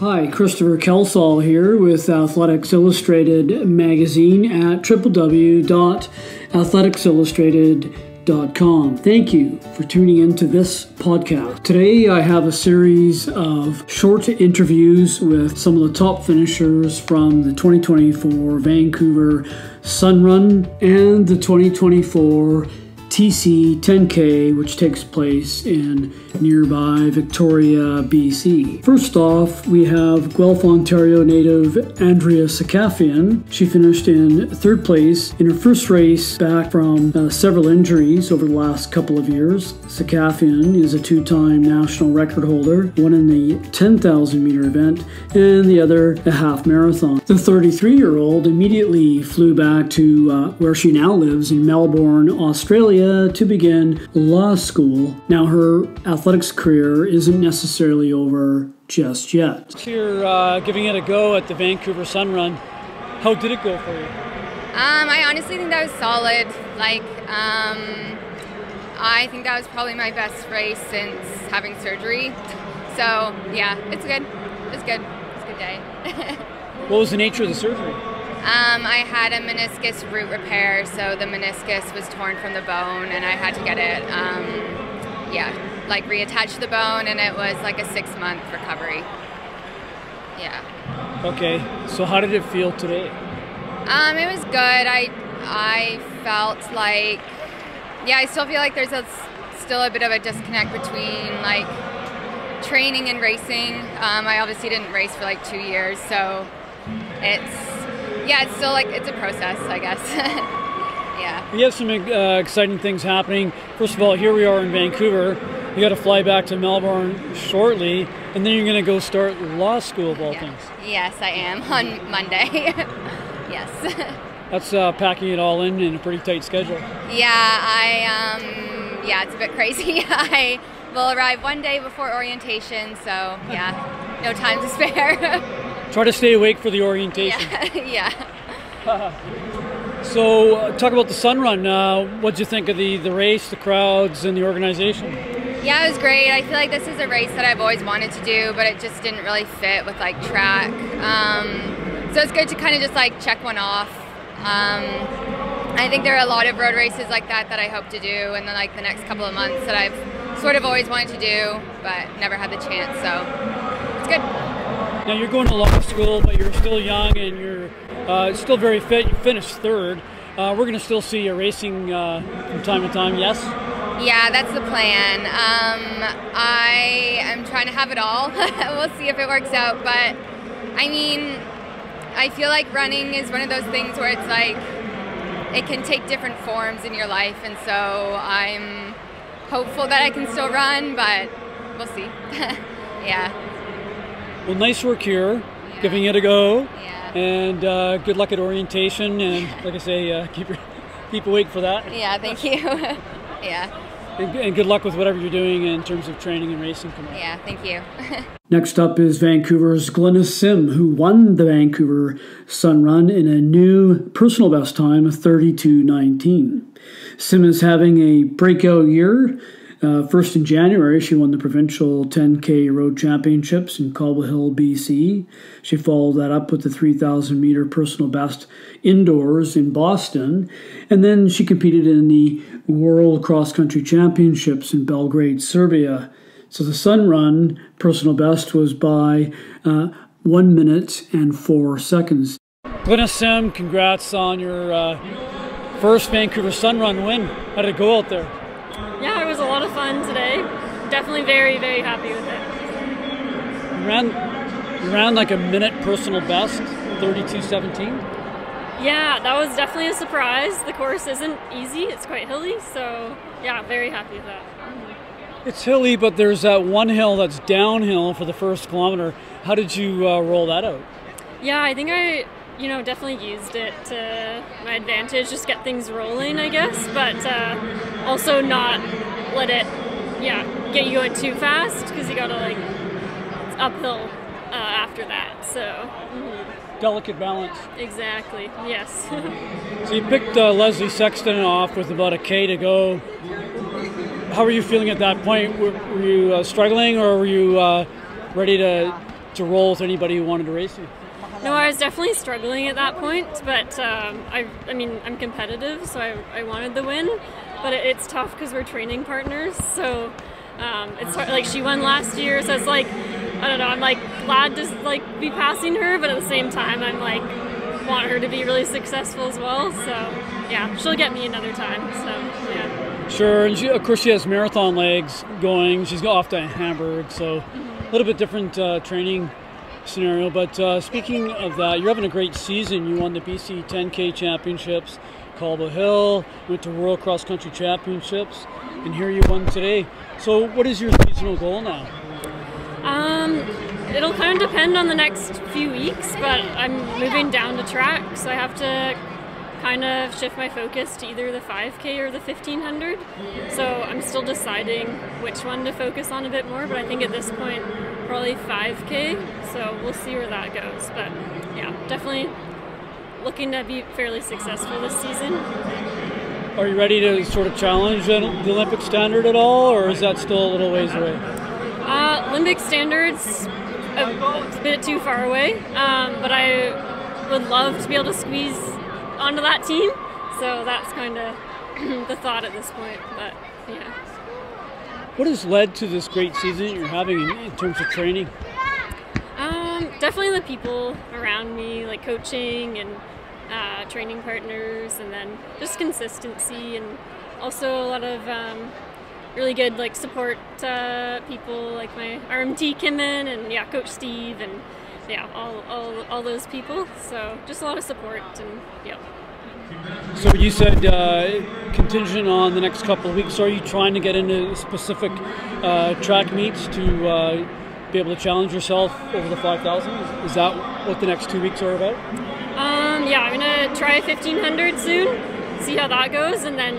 Hi, Christopher Kelsall here with Athletics Illustrated magazine at www.athleticsillustrated.com. Thank you for tuning into this podcast. Today I have a series of short interviews with some of the top finishers from the 2024 Vancouver Sun Run and the 2024 TC10K, which takes place in nearby Victoria, BC. First off, we have Guelph, Ontario native Andrea Seccafien. She finished in third place in her first race back from several injuries over the last couple of years. Seccafien is a two-time national record holder, one in the 10,000 meter event and the other a half marathon. The 33-year-old immediately flew back to where she now lives in Melbourne, Australia, to begin law school. Now, her athletics career isn't necessarily over just yet. You're giving it a go at the Vancouver Sun Run. How did it go for you? I honestly think that was solid. I think that was probably my best race since having surgery. So, yeah, it's good. It's good. It's a good day. What was the nature of the surgery? I had a meniscus root repair, so the meniscus was torn from the bone, and I had to get it, reattached to the bone, and it was like a 6-month recovery. Yeah. Okay, so how did it feel today? It was good. I felt like, I still feel like there's still a bit of a disconnect between like training and racing. I obviously didn't race for like 2 years, so it's still like, it's a process, I guess. Yeah. We have some exciting things happening. First of all, here we are in Vancouver. You got to fly back to Melbourne shortly, and then you're going to go start law school of all things. Yes, I am, on Monday. Yes. That's packing it all in a pretty tight schedule. Yeah, it's a bit crazy. I will arrive one day before orientation, so yeah, no time to spare. Try to stay awake for the orientation. Yeah. So, talk about the Sun Run. What did you think of the race, the crowds, and the organization? Yeah, it was great. I feel like this is a race that I've always wanted to do, but it just didn't really fit with like track. So it's good to kind of just like check one off. I think there are a lot of road races like that I hope to do in the next couple of months that I've sort of always wanted to do, but never had the chance. So it's good. Now you're going to law school, but you're still young and you're still very fit. You finished third. We're going to still see you racing from time to time, yes? Yeah, that's the plan. I am trying to have it all. We'll see if it works out. But, I mean, I feel like running is one of those things where it's like it can take different forms in your life. And so I'm hopeful that I can still run, but we'll see. Yeah. Well, nice work here, giving it a go, yeah. And good luck at orientation, and like I say, keep awake for that. Yeah, thank you. Yeah. And good luck with whatever you're doing in terms of training and racing tomorrow. Yeah, thank you. Next up is Vancouver's Glynis, who won the Vancouver Sun Run in a new personal best time of 32:19. Sim is having a breakout year. First in January, she won the provincial 10K road championships in Cobble Hill, BC. She followed that up with the 3,000 meter personal best indoors in Boston. And then she competed in the World Cross Country Championships in Belgrade, Serbia. So the Sun Run personal best was by 1 minute and 4 seconds. Glynis Sim, congrats on your first Vancouver Sun Run win. How did it go out there? Yeah, it was a lot of fun today. Definitely very, very happy with it. You ran like a minute personal best, 32:17? Yeah, that was definitely a surprise. The course isn't easy, it's quite hilly, so yeah, very happy with that. It's hilly, but there's that one hill that's downhill for the first kilometer. How did you roll that out? Yeah, I think I definitely used it to my advantage, just get things rolling, I guess, but also not let it, get you going too fast, because you gotta it's uphill after that, so. Delicate balance. Exactly, yes. So you picked Leslie Sexton off with about a K to go. How were you feeling at that point? Were you struggling, or were you ready to to roll with anybody who wanted to race you? No, I was definitely struggling at that point, but I mean, I'm competitive, so I wanted the win, but it's tough because we're training partners, so it's hard. Like, she won last year, so it's like, I don't know, I'm like glad to like be passing her, but at the same time, I'm like want her to be really successful as well, so yeah, she'll get me another time, so yeah. Sure, and of course she has marathon legs going, she's off to Hamburg, so a little bit different training scenario, but speaking of that, you're having a great season. You won the TC10K championships, Cobble Hill, went to World Cross Country Championships, and here you won today. So what is your seasonal goal now? It'll kind of depend on the next few weeks, but I'm moving down to track, so I have to kind of shift my focus to either the 5K or the 1500. So I'm still deciding which one to focus on a bit more, but I think at this point probably 5K, so we'll see where that goes. But yeah, definitely looking to be fairly successful this season. Are you ready to sort of challenge the Olympic standard at all, or is that still a little ways away? Olympic standards a bit too far away, but I would love to be able to squeeze onto that team, so that's kind of the thought at this point, but yeah. What has led to this great season you're having in terms of training? Definitely the people around me, like coaching and training partners, and then just consistency, and also a lot of really good like support people, like my RMT Kimmin and yeah, Coach Steve, and yeah, all those people. So just a lot of support, and yeah. So you said contingent on the next couple of weeks. Are you trying to get into specific track meets to be able to challenge yourself over the 5,000? Is that what the next 2 weeks are about? Yeah, I'm gonna try 1500 soon, see how that goes, and then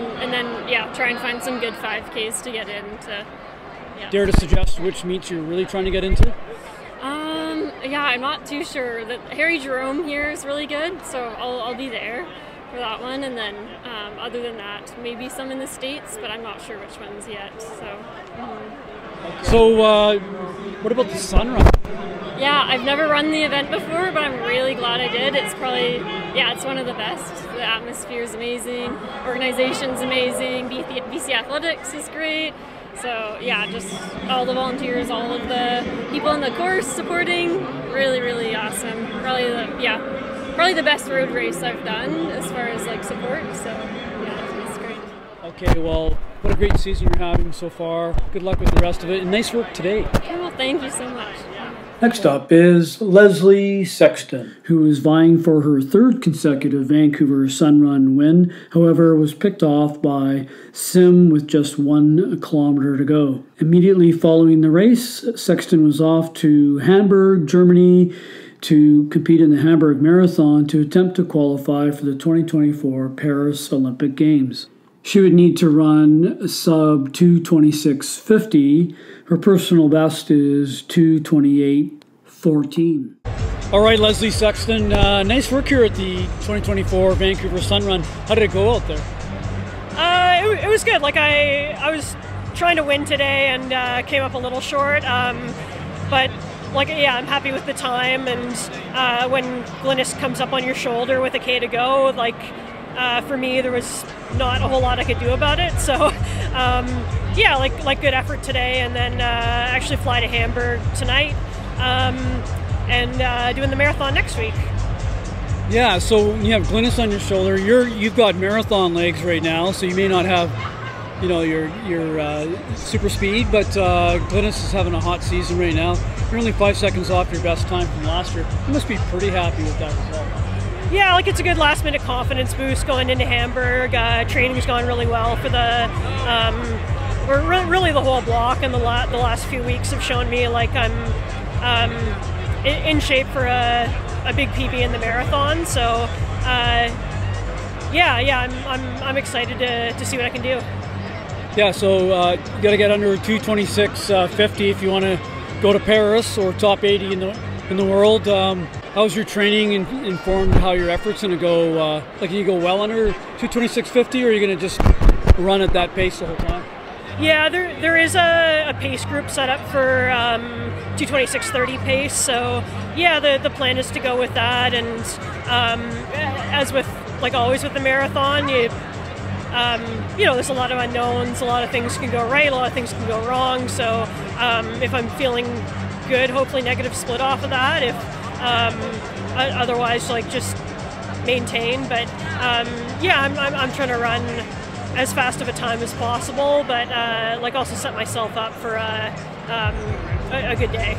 yeah, try and find some good 5Ks to get into. Yeah. Dare to suggest which meets you're really trying to get into? Yeah, I'm not too sure. The Harry Jerome here is really good, so I'll be there for that one, and then other than that, maybe some in the States, but I'm not sure which ones yet. So. So, what about the Sun Run? Yeah, I've never run the event before, but I'm really glad I did. It's probably, yeah, it's one of the best. The atmosphere is amazing, organization's amazing, BC Athletics is great. So yeah, just all the volunteers, all of the people in the course supporting, really, really awesome. Probably the best road race I've done as far as like support. So yeah, it's great. Okay, well, what a great season you're having so far. Good luck with the rest of it, and nice work today. Okay, well, thank you so much. Next up is Leslie Sexton, who is vying for her third consecutive Vancouver Sun Run win, however was picked off by Sim with just 1 kilometer to go. Immediately following the race, Sexton was off to Hamburg, Germany, to compete in the Hamburg Marathon to attempt to qualify for the 2024 Paris Olympic Games. She would need to run sub 2:26:50. Her personal best is 2:28:14. All right, Leslie Sexton, nice work here at the 2024 Vancouver Sun Run. How did it go out there? It was good. Like I was trying to win today and came up a little short, but like yeah, I'm happy with the time. And when Glynis comes up on your shoulder with a K to go, like. For me, there was not a whole lot I could do about it. So, yeah, like good effort today, and then actually fly to Hamburg tonight, and doing the marathon next week. Yeah. So you have Glynis on your shoulder. You've got marathon legs right now, so you may not have, you know, your super speed, but Glynis is having a hot season right now. You're only 5 seconds off your best time from last year. You must be pretty happy with that result. Yeah, like it's a good last-minute confidence boost going into Hamburg. Training's gone really well for the, really the whole block, and the last few weeks have shown me like I'm in shape for a big PB in the marathon. So, I'm excited to see what I can do. Yeah, so you got to get under 2:26:50 if you want to go to Paris or top 80 in the world. How's your training informed how your effort's going to go? Like, can you go well under 2:26:50, or are you going to just run at that pace the whole time? Yeah, there is a pace group set up for 2:26:30 pace. So yeah, the plan is to go with that. And as with like always with the marathon, you know, there's a lot of unknowns. A lot of things can go right. A lot of things can go wrong. So if I'm feeling good, hopefully negative split off of that. If otherwise, like just maintain. But yeah, I'm trying to run as fast of a time as possible, but like also set myself up for a good day.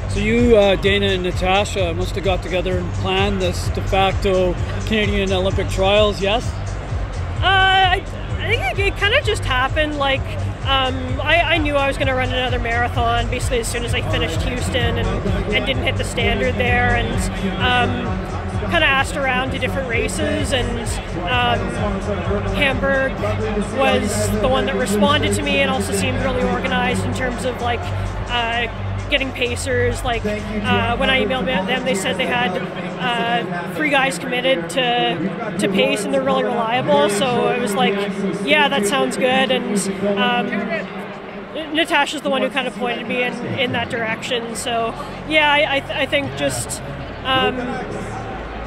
So you, Dana and Natasha must have got together and planned this de facto Canadian Olympic trials, yes? I think it kind of just happened. Like I knew I was going to run another marathon basically as soon as I finished Houston and didn't hit the standard there, and kind of asked around to different races, and Hamburg was the one that responded to me and also seemed really organized in terms of like getting pacers. Like when I emailed them, they said they had 3 guys committed to pace, and they're really reliable. So it was like, yeah, that sounds good. And Natasha's the one who kind of pointed me in that direction. So yeah, I think just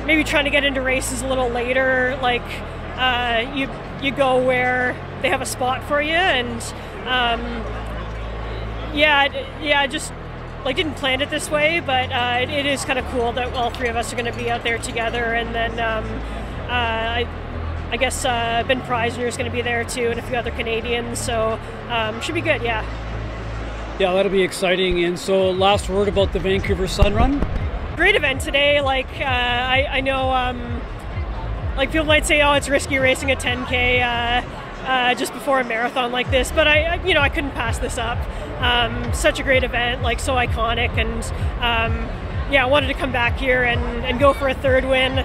maybe trying to get into races a little later, like you go where they have a spot for you, and yeah, just like didn't plan it this way, but it is kind of cool that all 3 of us are going to be out there together. And then I guess Ben Preisner is going to be there too, and a few other Canadians, so should be good. Yeah, that'll be exciting. And so last word about the Vancouver Sun Run. Great event today. Like I know like people might say, oh, it's risky racing a 10K just before a marathon like this, but I couldn't pass this up. Such a great event, like so iconic, and yeah, I wanted to come back here and go for a 3rd win.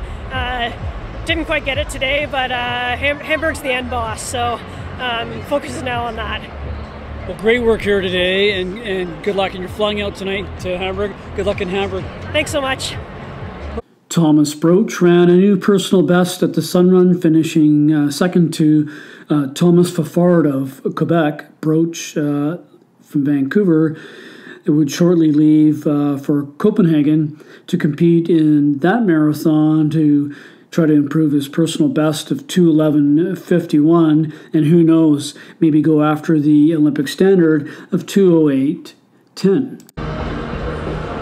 Didn't quite get it today, but Hamburg's the end boss, so focus is now on that. Well, great work here today, and good luck. And you're flying out tonight to Hamburg. Good luck in Hamburg. Thanks so much. Thomas Broatch ran a new personal best at the Sun Run, finishing second to Thomas Fafard of Quebec. Broatch from Vancouver would shortly leave for Copenhagen to compete in that marathon to try to improve his personal best of 2:11:51, and who knows, maybe go after the Olympic standard of 2:08:10.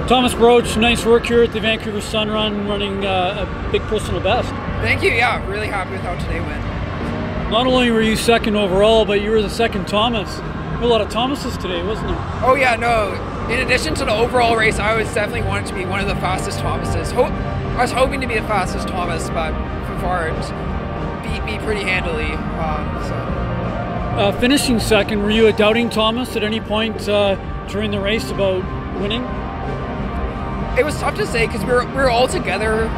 Thomas Broatch, nice work here at the Vancouver Sun Run, running a big personal best. Thank you. Yeah, really happy with how today went. Not only were you second overall, but you were the second Thomas. A lot of Thomases today, wasn't there? Oh yeah, no. In addition to the overall race, I was definitely wanted to be one of the fastest Thomases. I was hoping to be the fastest Thomas, but Fafard beat me pretty handily. Finishing second, were you a doubting Thomas at any point during the race about winning? It was tough to say because we were all together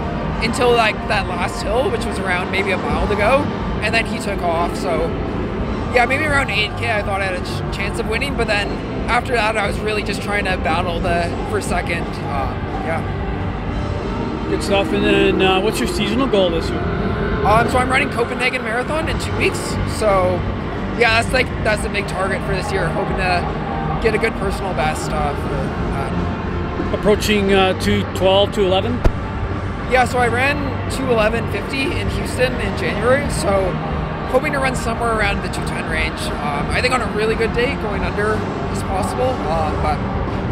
until like that last hill, which was around maybe a mile to go, and then he took off. So yeah, maybe around 8K I thought I had a chance of winning, but then after that I was really just trying to battle for second. Yeah. Good stuff. And then what's your seasonal goal this year? So I'm running Copenhagen Marathon in 2 weeks. So yeah, that's the big target for this year. Hoping to get a good personal best for that. Approaching 2:12, 2:11? Yeah, so I ran 2:11:50 in Houston in January. So hoping to run somewhere around the 2:10 range. I think on a really good day, going under is possible. But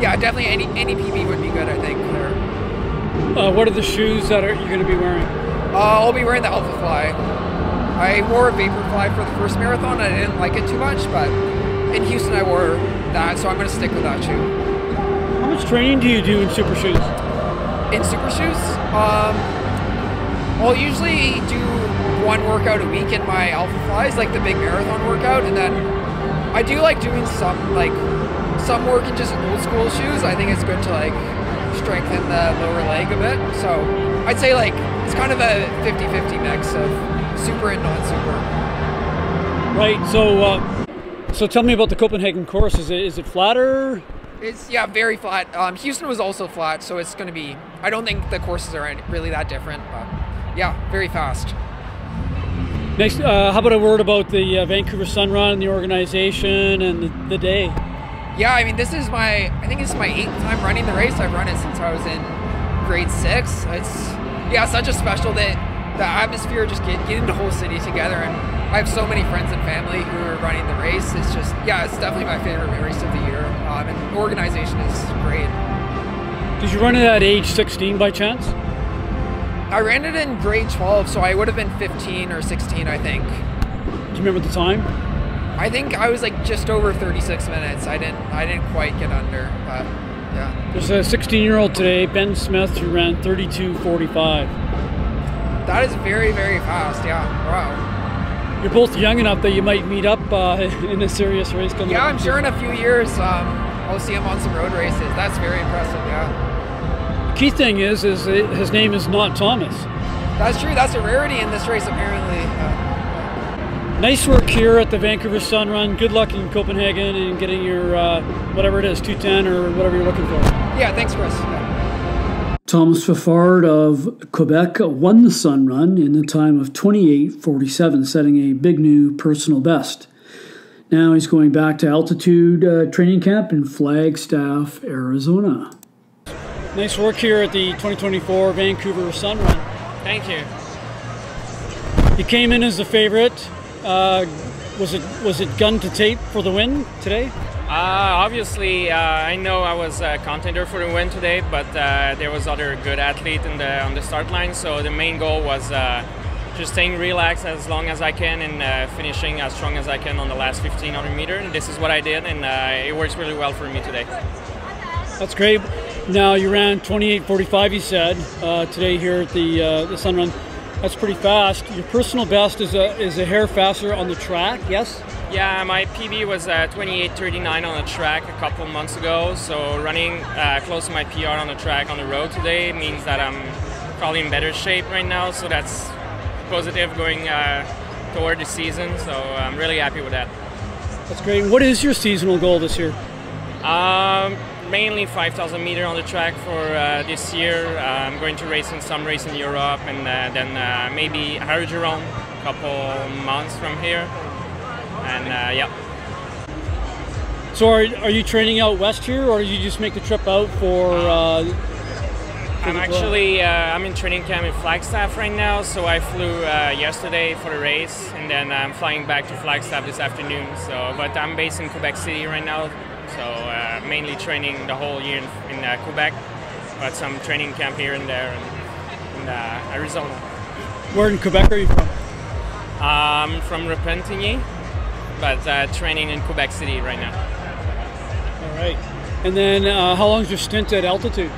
yeah, definitely any PB would be good, I think. What are the shoes that you're going to be wearing? I'll be wearing the Alpha Fly. I wore a Vaporfly for the first marathon. I didn't like it too much, but in Houston I wore that, so I'm going to stick with that shoe. How much training do you do in super shoes? In super shoes? I'll usually do 1 workout a week in my Alpha Flies, like the big marathon workout, and then I do like doing some work in just old school shoes. I think it's good to like strengthen the lower leg a bit. So I'd say like it's kind of a 50-50 mix of super and non-super. Right. So tell me about the Copenhagen course. Is it flatter? It's very flat. Houston was also flat, so it's going to be. I don't think the courses are really that different, but yeah, very fast. Next, how about a word about the Vancouver Sun Run, the organization, and the day? Yeah, I mean, I think this is my 8th time running the race. I've run it since I was in grade 6. It's such a special day. The atmosphere, just getting the whole city together, and I have so many friends and family who are running the race. It's just, it's definitely my favorite race of the year, and the organization is great. Did you run it at age 16 by chance? I ran it in grade 12, so I would have been 15 or 16, I think. Do you remember the time? I think I was like just over 36 minutes. I didn't quite get under, but yeah. There's a 16-year-old today, Ben Smith, who ran 32:45. That is very, very fast, yeah. Wow. You're both young enough that you might meet up in a serious race coming up. Yeah, I'm sure in a few years I'll see him on some road races. That's very impressive, yeah. The key thing is his name is not Thomas. That's true. That's a rarity in this race, apparently. Nice work here at the Vancouver Sun Run. Good luck in Copenhagen and getting your, whatever it is, 210 or whatever you're looking for. Yeah, thanks, Chris. Yeah. Thomas Fafard of Quebec won the Sun Run in the time of 28:47, setting a big new personal best. Now he's going back to altitude training camp in Flagstaff, Arizona. Nice work here at the 2024 Vancouver Sun Run. Thank you. You came in as the favorite. Was it gun to tape for the win today? Obviously, I know I was a contender for the win today, but there was other good athlete on the start line. So the main goal was just staying relaxed as long as I can and finishing as strong as I can on the last 1500 meter. And this is what I did, and it works really well for me today. That's great. Now you ran 28:45. You said today here at the Sun Run. That's pretty fast. Your personal best is a hair faster on the track. Yes. Yeah, my PB was 28:39 on the track a couple months ago, so running close to my PR on the track on the road today means that I'm probably in better shape right now, so that's positive going toward the season, so I'm really happy with that. That's great. What is your seasonal goal this year? Mainly 5,000 meter on the track for this year. I'm going to race in some race in Europe, and then maybe Harry-Jerome a couple months from here. And yeah. So are you training out west here, or did you just make the trip out for I'm actually I'm in training camp in Flagstaff right now. So I flew yesterday for the race, and then I'm flying back to Flagstaff this afternoon. So, but I'm based in Quebec City right now. So mainly training the whole year in Quebec, but some training camp here and there in Arizona. Where in Quebec are you from? I'm from Repentigny, but training in Quebec City right now. All right. And then how long is your stint at altitude?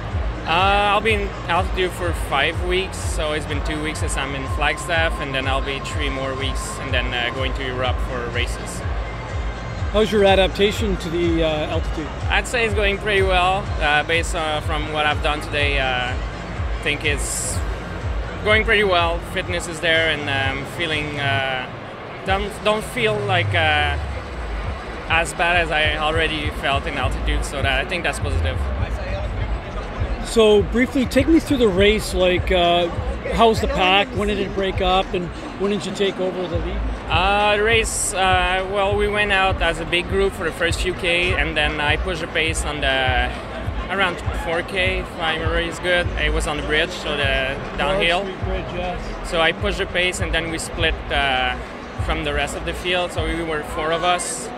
I'll be in altitude for 5 weeks, so it's been 2 weeks since I'm in Flagstaff, and then I'll be 3 more weeks, and then going to Europe for races. How's your adaptation to the altitude? I'd say it's going pretty well, based from what I've done today. I think it's going pretty well. Fitness is there, and I'm feeling don't feel like as bad as I already felt in altitude. So I think that's positive. So briefly, take me through the race. Like, how's the pack? When did it break up, and when did you take over the lead? The race, well, we went out as a big group for the first few K, and then I pushed the pace on the around 4K, if my memory is good. It was on the bridge, so the downhill. Bridge, yes. So I pushed the pace, and then we split from the rest of the field. So we were 4 of us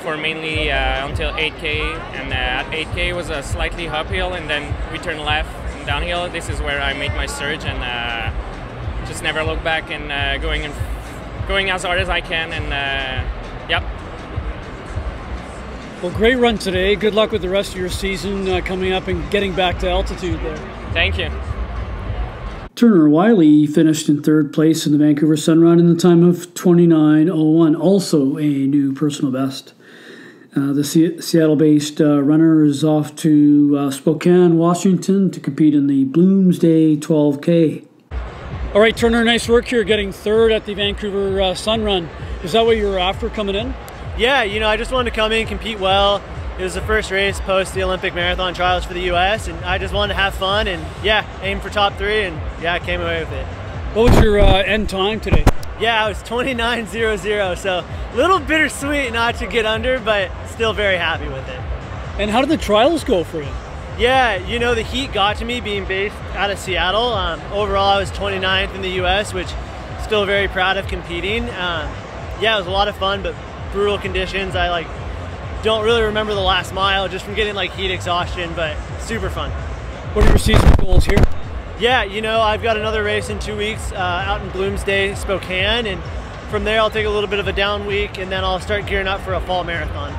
for mainly until 8K, and at 8K was a slightly uphill, and then we turned left and downhill. This is where I made my surge, and just never look back, and going as hard as I can, and yep. Well, great run today. Good luck with the rest of your season coming up and getting back to altitude there. Thank you. Turner Wiley finished in 3rd place in the Vancouver Sun Run in the time of 29:01, also a new personal best. The Seattle-based runner is off to Spokane, Washington to compete in the Bloomsday 12K. All right, Turner, nice work here getting 3rd at the Vancouver Sun Run. Is that what you were after coming in? Yeah, I just wanted to come in, compete well. It was the first race post the Olympic marathon trials for the U.S., and I just wanted to have fun and, aim for top 3, and, I came away with it. What was your end time today? Yeah, I was 29:00, so a little bittersweet not to get under, but still very happy with it. And how did the trials go for you? Yeah, you know, the heat got to me being based out of Seattle. Overall, I was 29th in the U.S., which still very proud of competing. Yeah, it was a lot of fun, but brutal conditions. I don't really remember the last mile just from getting heat exhaustion, but super fun. What are your season goals here? Yeah, you know, I've got another race in 2 weeks out in Bloomsday, Spokane, and from there I'll take a little bit of a down week, and then I'll start gearing up for a fall marathon.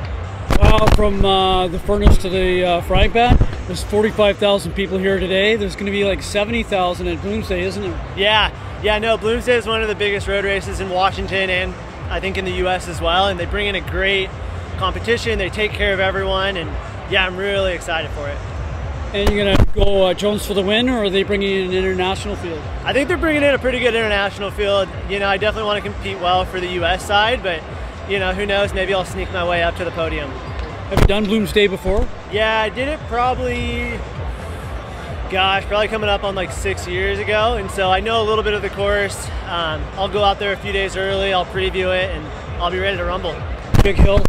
Wow, from the furnace to the frying pan, there's 45,000 people here today. There's going to be like 70,000 at Bloomsday, isn't there? Yeah, no, Bloomsday is one of the biggest road races in Washington and I think in the U.S. as well, and they bring in a great competition. They take care of everyone, and yeah, I'm really excited for it. And you're going to go Jones for the win, or are they bringing in an international field? I think they're bringing in a pretty good international field. You know, I definitely want to compete well for the U.S. side, but you know, who knows, maybe I'll sneak my way up to the podium. Have you done Bloomsday before? Yeah, I did it probably coming up on like 6 years ago, and so I know a little bit of the course. I'll go out there a few days early, I'll preview it, and I'll be ready to rumble. Big hill?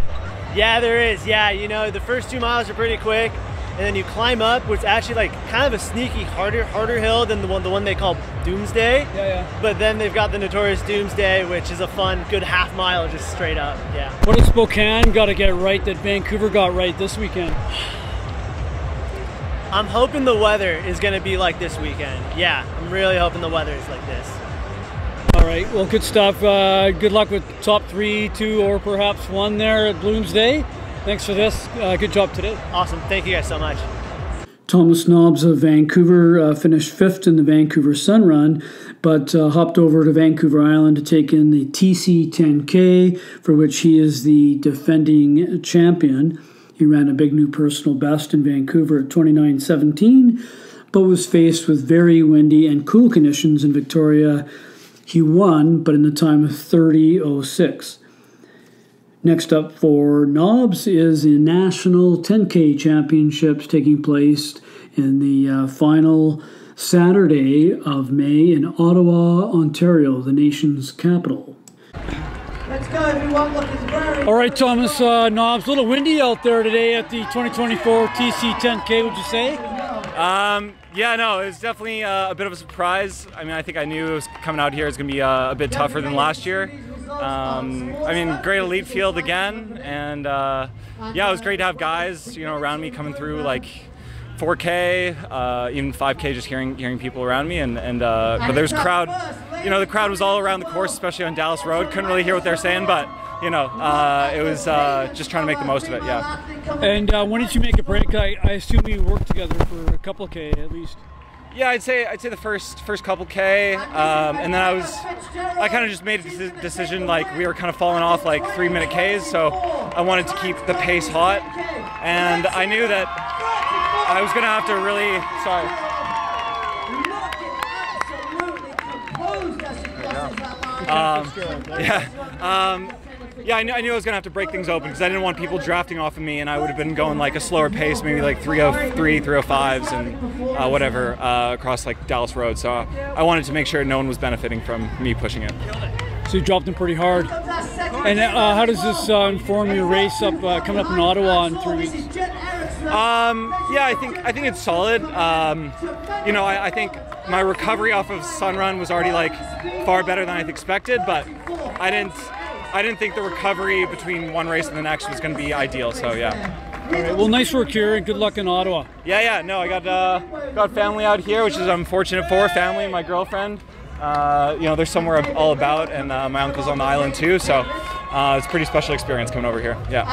Yeah, there is. Yeah, you know, the first 2 miles are pretty quick, and then you climb up, which is actually like kind of a sneaky harder hill than the one they call Doomsday. Yeah. But then they've got the notorious Doomsday, which is a fun, good half mile just straight up. Yeah. What has Spokane got to get right that Vancouver got right this weekend? I'm hoping the weather is going to be like this weekend. Yeah, I'm really hoping the weather is like this. All right, well, good stuff. Good luck with top 3, 2, or perhaps 1 there at Bloomsday. Thanks for this. Good job today. Awesome. Thank you guys so much. Thomas Nobbs of Vancouver finished 5th in the Vancouver Sun Run, but hopped over to Vancouver Island to take in the TC10K, for which he is the defending champion. He ran a big new personal best in Vancouver at 29:17, but was faced with very windy and cool conditions in Victoria. He won, but in the time of 30:06. Next up for Nobbs is the National 10K Championships taking place in the final Saturday of May in Ottawa, Ontario, the nation's capital. Let's go, everyone. Look, it's very... All right, Thomas Nobbs, a little windy out there today at the 2024 TC10K, would you say? Yeah, no, it was definitely a bit of a surprise. I mean, I think I knew it was coming out here. It's going to be a bit tougher than last year. I mean, great elite field again, and yeah, it was great to have guys, you know, around me coming through like 4K, even 5K, just hearing people around me, and but there's a crowd. You know, the crowd was all around the course, especially on Dallas Road. Couldn't really hear what they're saying, but you know, it was just trying to make the most of it. Yeah. And when did you make a break? I assume you worked together for a couple of K at least. Yeah, I'd say the first couple K, and then I kind of just made a decision, like we were kind of falling off like 3-minute Ks, so I wanted to keep the pace hot, and I knew that I was gonna have to really, yeah, I knew I was gonna have to break things open because I didn't want people drafting off of me, and I would have been going like a slower pace, maybe like 303, 305s, and whatever across like Dallas Road. So I wanted to make sure no one was benefiting from me pushing it. So you dropped them pretty hard. And how does this inform your race up coming up in Ottawa in 3 weeks? Yeah, I think it's solid. You know, I think my recovery off of Sun Run was already like far better than I expected, but I didn't think the recovery between one race and the next was going to be ideal. So yeah. All right, well, nice work here, and good luck in Ottawa. Yeah. No, I got family out here, which is I'm fortunate for. Family, my girlfriend. You know, they're somewhere all about, and my uncle's on the island too. So it's a pretty special experience coming over here. Yeah.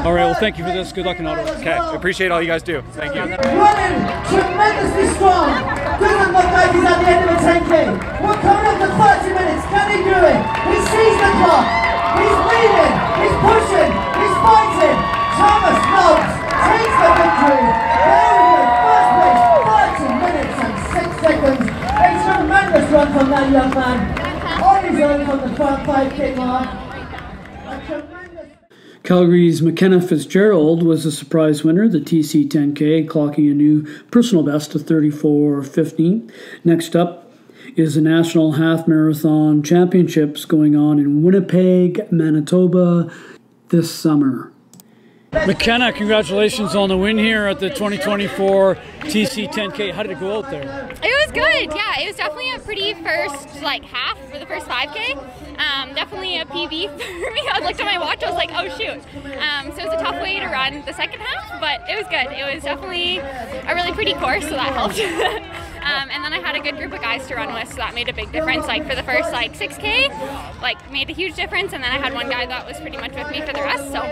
All right. Well, thank you for this. Good luck in Ottawa. Okay. I appreciate all you guys do. Thank you. Running tremendously strong. Good luck, guys. He's at the end of the 10K. We're coming up to 30 minutes. Can he do it? He sees the clock. He's leading. He's pushing. He's fighting. Thomas Nobbs takes the victory. Very good. First place. 30 minutes and 6 seconds. A tremendous run from that young man. On his own from the front 5K mark. Calgary's Makenna Fitzgerald was the surprise winner, the TC10K, clocking a new personal best of 34:15. Next up is the National Half Marathon Championships going on in Winnipeg, Manitoba this summer. Makenna, congratulations on the win here at the 2024 TC10K. How did it go out there? It was good, yeah. It was definitely a pretty first half for the first 5K. Definitely a PB for me. I looked at my watch, I was like, oh shoot. So it was a tough way to run the second half, but it was good. It was definitely a really pretty course, so that helped. And then I had a good group of guys to run with, so that made a big difference. For the first 6K, made a huge difference, and then I had one guy that was pretty much with me for the rest. So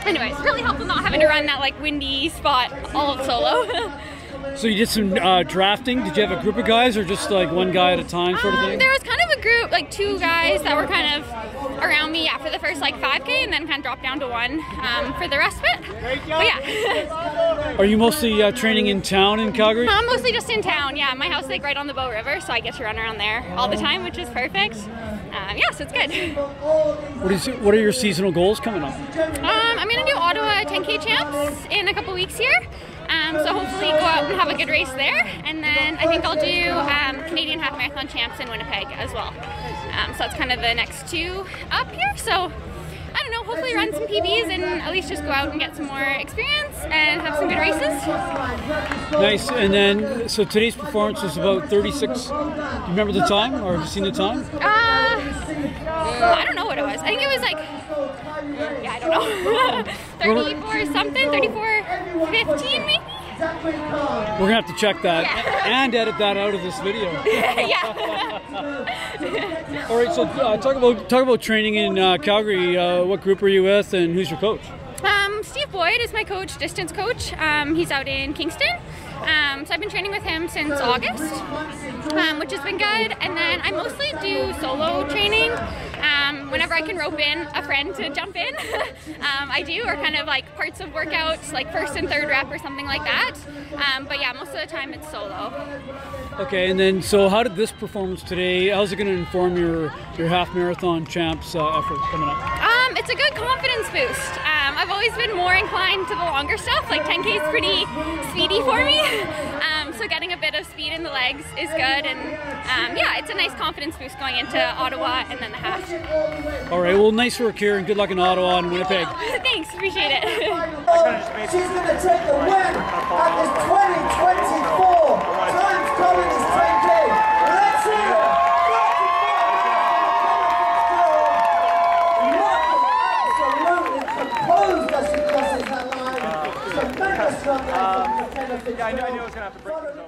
anyways, really helpful not having to run that windy spot all solo. So you did some drafting. Did you have a group of guys or just one guy at a time sort of thing? There was kind of a group, 2 guys that were kind of around me after the first 5K, and then kind of dropped down to 1 for the rest of it. But yeah. Are you mostly training in town in Calgary? I'm mostly just in town, yeah. My house is right on the Bow River, so I get to run around there all the time, which is perfect. Yeah, so it's good. What are your seasonal goals coming up? I'm going to do Ottawa 10K champs in a couple weeks here. So hopefully go out and have a good race there, and then I think I'll do Canadian Half Marathon champs in Winnipeg as well. So that's kind of the next 2 up here. So I don't know, hopefully run some PBs and at least just go out and get some more experience and have some good races. Nice. And then, so today's performance was about 36. Do you remember the time, or have you seen the time? I don't know what it was. I think it was yeah, I don't know. 34 something, 34:15 maybe? We're gonna have to check that and edit that out of this video. Yeah. All right, so talk about training in Calgary. What group are you with, and who's your coach? Steve Boyd is my coach, distance coach. He's out in Kingston. So I've been training with him since August, which has been good. And then I mostly do solo training. Whenever I can rope in a friend to jump in, I do, or kind of parts of workouts, first and third rep or something like that. But yeah, most of the time it's solo. Okay, and then so how did this performance today, how's it going to inform your half marathon champs effort coming up? It's a good confidence boost. I've always been more inclined to the longer stuff, 10K is pretty speedy for me. So getting a bit of speed in the legs is good, and yeah, it's a nice confidence boost going into Ottawa and then the half. All right, well, nice work here, and good luck in Ottawa and Winnipeg. Thanks, appreciate it. She's going to take the win at this 2024 Times College 10K. Let's hear it. Absolutely composed as she crosses that line. Tremendous run there from Makenna. I knew I was going to have to break this up.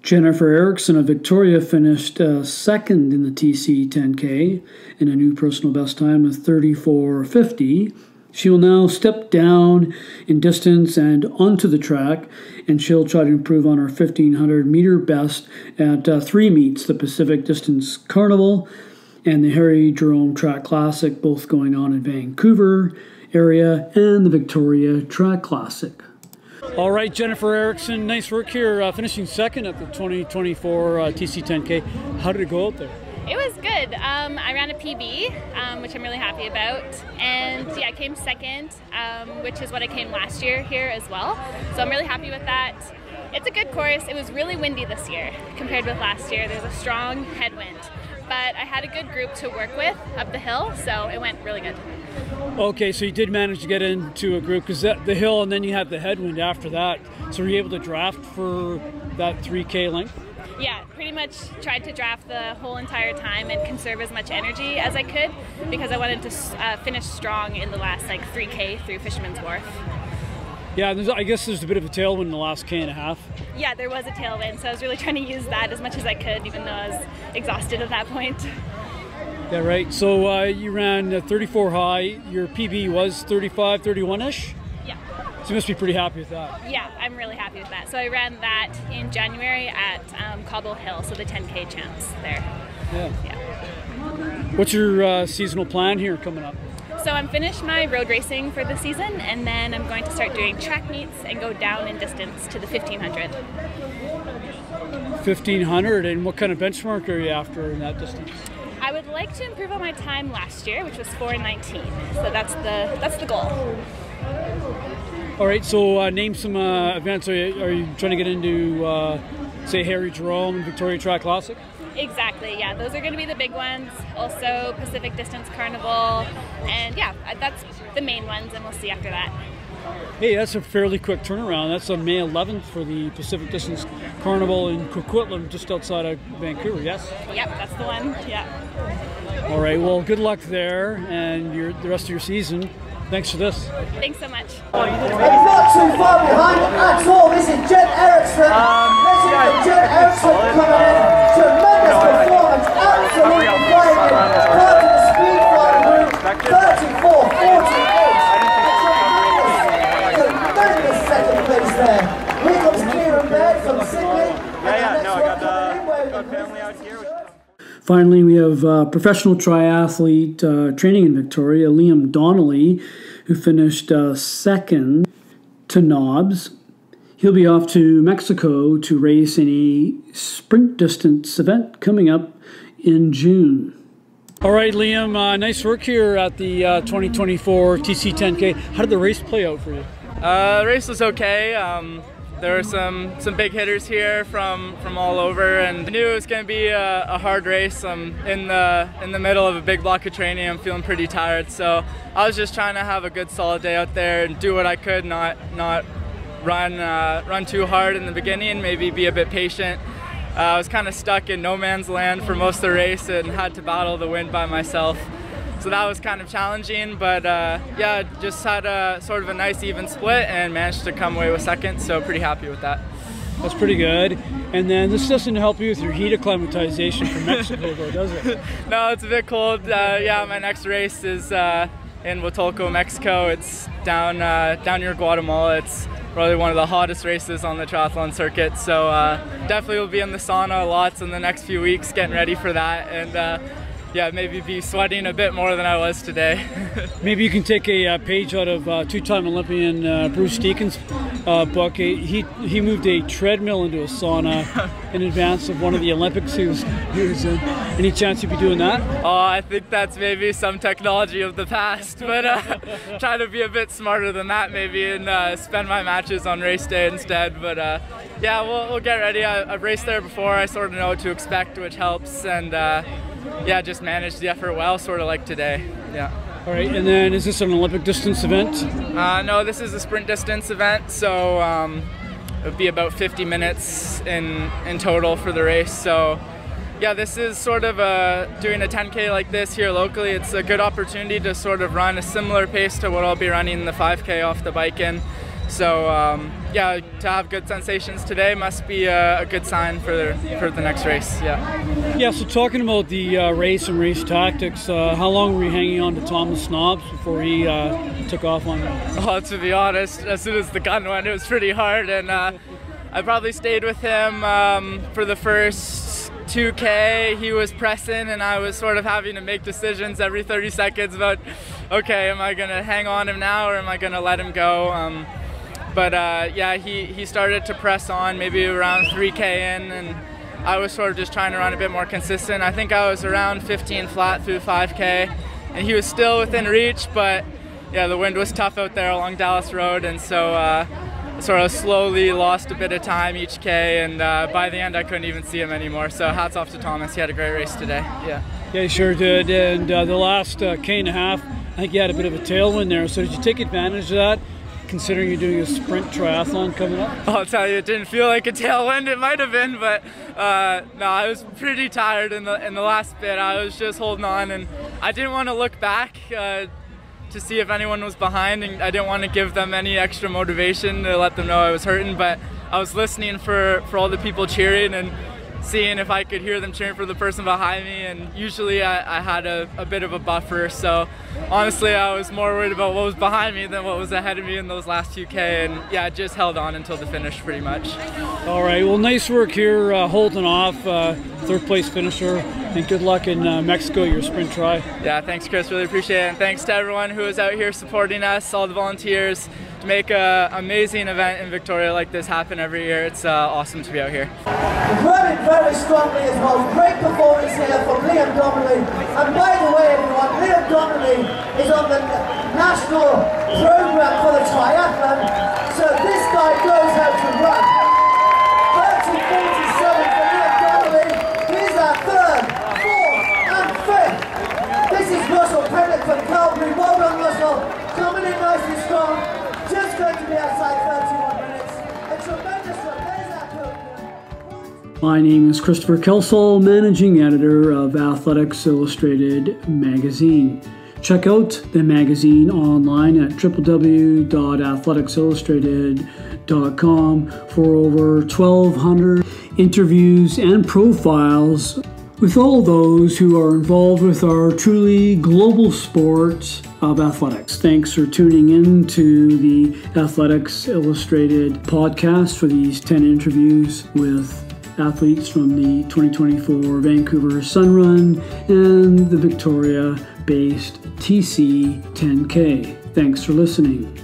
Jennifer Erickson of Victoria finished second in the TC10K in a new personal best time of 34:50. She will now step down in distance and onto the track, and she'll try to improve on her 1,500 meter best at 3 meets, the Pacific Distance Carnival and the Harry Jerome Track Classic, both going on in Vancouver area, and the Victoria Track Classic. All right, Jennifer Erickson, nice work here, finishing second at the 2024 TC10K. How did it go out there? It was good. I ran a PB, which I'm really happy about, and yeah, I came second, which is what I came last year here as well. So I'm really happy with that. It's a good course. It was really windy this year compared with last year. There's a strong headwind, but I had a good group to work with up the hill, so it went really good. Okay, so you did manage to get into a group, because the hill and then you had the headwind after that. So were you able to draft for that 3K length? Yeah, pretty much tried to draft the whole entire time and conserve as much energy as I could, because I wanted to finish strong in the last 3K through Fisherman's Wharf. Yeah, I guess there's a bit of a tailwind in the last K and a half. Yeah, there was a tailwind, so I was really trying to use that as much as I could, even though I was exhausted at that point. Yeah, right. So you ran 34 high. Your PB was 35, 31-ish? Yeah. So you must be pretty happy with that. Yeah, I'm really happy with that. So I ran that in January at Cobble Hill, so the 10K champs there. Yeah. What's your seasonal plan here coming up? So I'm finished my road racing for the season, and then I'm going to start doing track meets and go down in distance to the 1,500. 1,500, and what kind of benchmark are you after in that distance? I would like to improve on my time last year, which was 4:19. So that's the goal. All right. So name some events. Are you trying to get into, say, Harry Jerome and Victoria Track Classic? Exactly, yeah, those are going to be the big ones. Also Pacific Distance Carnival, and yeah, that's the main ones, and we'll see after that. Hey, that's a fairly quick turnaround. That's on May 11th for the Pacific Distance Carnival in Coquitlam, just outside of Vancouver, yes? Yep, that's the one, yeah. All right, well, good luck there and the rest of your season. Thanks for this. Thanks so much. It's not too far behind at all. This is Jen Erickson. This is Jen Erickson coming in. Tremendous performance. Absolutely flying in. Part of the speed flying route. 34.48. Tremendous second place there. Here comes Kieran Baird from Sydney. No, I got family out here. Finally, we have professional triathlete training in Victoria, Liam Donnelly, who finished second to Nobbs. He'll be off to Mexico to race in a sprint distance event coming up in June. All right, Liam, nice work here at the 2024 TC10K. How did the race play out for you? The race was okay. There were some big hitters here from all over, and I knew it was going to be a hard race. I'm in the middle of a big block of training. I'm feeling pretty tired, so I was just trying to have a good solid day out there and do what I could, not run too hard in the beginning, maybe be a bit patient. I was kind of stuck in no man's land for most of the race and had to battle the wind by myself. So that was kind of challenging, but yeah, just had a sort of a nice even split and managed to come away with second, so pretty happy with that. That's pretty good. And then this doesn't help you with your heat acclimatization from Mexico, though, does it? No, it's a bit cold. Yeah, my next race is in Huatulco, Mexico. It's down near Guatemala. It's probably one of the hottest races on the triathlon circuit, so definitely will be in the sauna lots in the next few weeks, getting ready for that, and yeah, maybe be sweating a bit more than I was today. Maybe you can take a page out of two-time Olympian Bruce Deacon's book. He moved a treadmill into a sauna in advance of one of the Olympics he was in. Any chance you'd be doing that? Oh, I think that's maybe some technology of the past, but try to be a bit smarter than that maybe and spend my matches on race day instead. But yeah, we'll get ready. I've raced there before. I sort of know what to expect, which helps, and yeah, just managed the effort well, sort of like today. Yeah. All right, and then is this an Olympic distance event? No, this is a sprint distance event, so it would be about 50 minutes in total for the race. So yeah, this is sort of doing a 10K like this here locally. It's a good opportunity to sort of run a similar pace to what I'll be running the 5K off the bike in. So yeah, to have good sensations today must be a good sign for the next race. Yeah. Yeah. So talking about the race and race tactics, how long were you hanging on to Thomas Nobbs before he took off on you? Oh, to be honest, as soon as the gun went, it was pretty hard, and I probably stayed with him for the first 2K. He was pressing, and I was sort of having to make decisions every 30 seconds about, okay, am I gonna hang on him now or am I gonna let him go? But yeah, he started to press on maybe around 3K in, and I was sort of just trying to run a bit more consistent. I think I was around 15 flat through 5K, and he was still within reach, but yeah, the wind was tough out there along Dallas Road, and so sort of slowly lost a bit of time each K, and by the end I couldn't even see him anymore. So hats off to Thomas, he had a great race today. Yeah. Yeah, he sure did, and the last K and a half, I think you had a bit of a tailwind there, so did you take advantage of that, considering you're doing a sprint triathlon coming up? I'll tell you, it didn't feel like a tailwind. It might have been, but no, I was pretty tired in the last bit. I was just holding on, and I didn't want to look back to see if anyone was behind, and I didn't want to give them any extra motivation to let them know I was hurting, but I was listening for all the people cheering and seeing if I could hear them cheering for the person behind me, and usually I had a bit of a buffer, so honestly I was more worried about what was behind me than what was ahead of me in those last 2K, and yeah, just held on until the finish pretty much. All right, well, nice work here holding off, third place finisher, and good luck in Mexico, your sprint try. Yeah, thanks Chris, really appreciate it, and thanks to everyone who is out here supporting us, all the volunteers, to make an amazing event in Victoria like this happen every year. It's awesome to be out here. Running very strongly as well. Great performance here from Liam Donnelly. And by the way, everyone, Liam Donnelly is on the national program for the triathlon. So this guy knows how to run. 30:47 for Liam Donnelly. Here's our My name is Christopher Kelsall, Managing Editor of Athletics Illustrated magazine. Check out the magazine online at www.athleticsillustrated.com for over 1,200 interviews and profiles with all those who are involved with our truly global sport of athletics. Thanks for tuning in to the Athletics Illustrated podcast for these 10 interviews with athletes from the 2024 Vancouver Sun Run and the Victoria-based TC10K. Thanks for listening.